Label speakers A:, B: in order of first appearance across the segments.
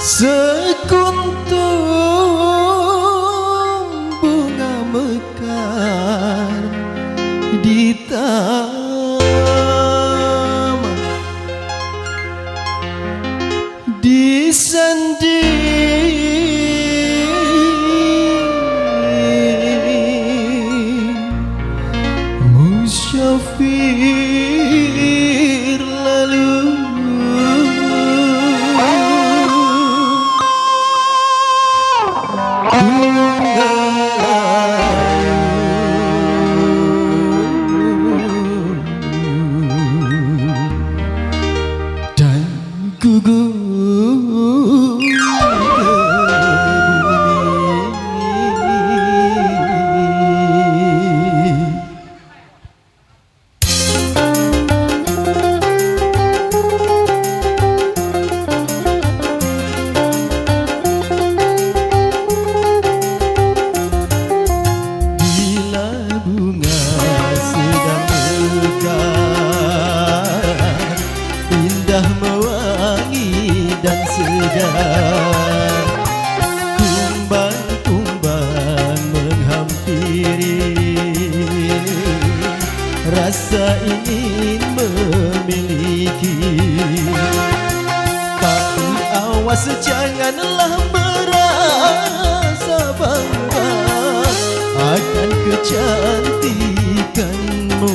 A: Sekuntum bunga mekar di taman, disanding musyafir lalu. Dan gugur ke bumi. Bila bunga sedang mekar, indah mewangi dan segar, kumbang-kumbang menghampiri, rasa ingin memiliki. Tapi awas janganlah merasa bangga akan kecantikanmu.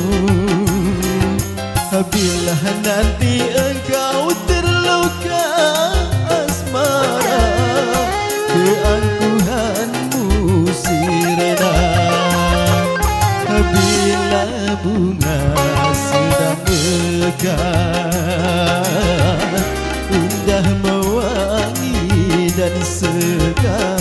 A: Bila nanti engkau terluka asmara, keangkuhanmu sirna. Bila bunga sedang mekar, indah mewangi dan segar.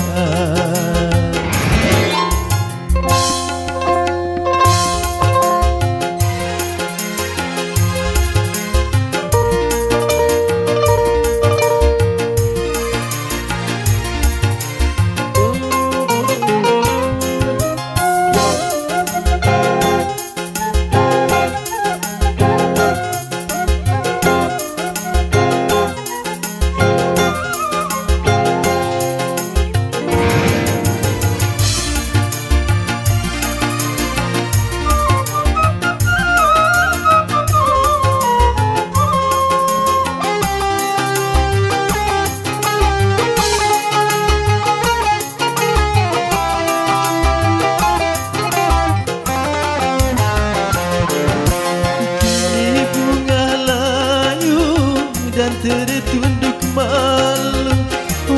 A: Dan tertunduk malu,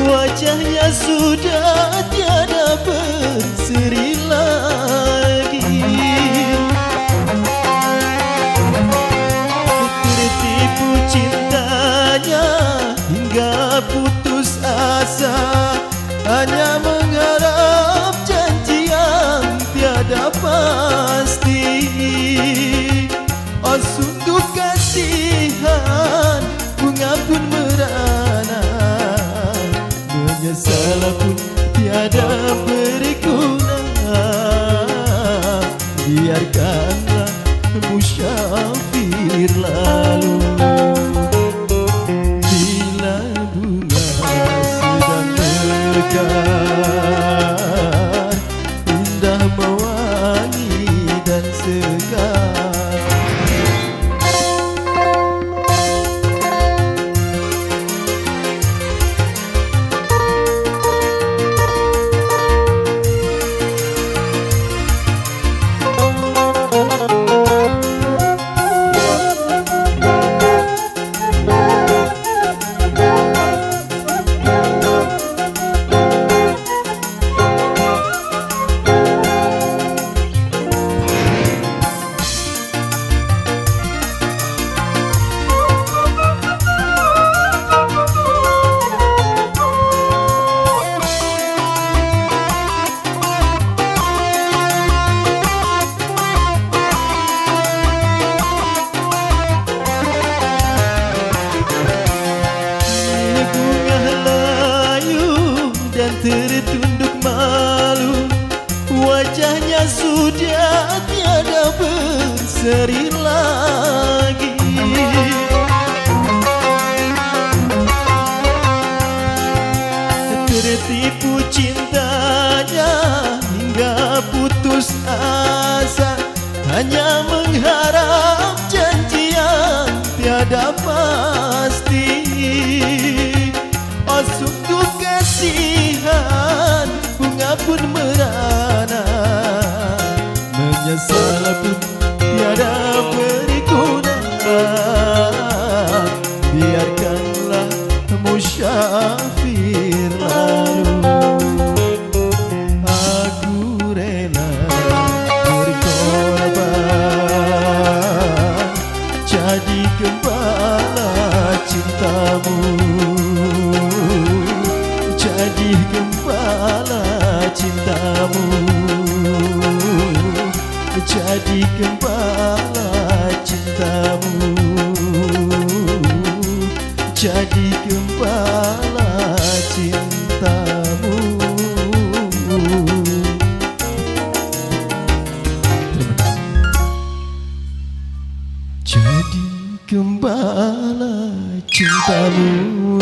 A: wajahnya sudah tiada berseri lagi. Tertipu cintanya hingga putus asa, hanya mengharap janji yang tiada pasti. Oh sungguh kasihan, bunga pun merana, menyesal pun tiada berguna. Biarkanlah musyafir lalu. Bila bunga sedang mekar, indah mewangi dan segar. mengharap janji yang tiada pasti. Oh sungguh kasihan, bunga pun merana, menyesal pun tiada berguna. Biarkanlah musyafir lalu. Aku rela berkorban jadi gembala cintamu, jadi gembala cintamu, jadi gembala cintamu, jadi gembala cintamu. Jadi gembala cintamu.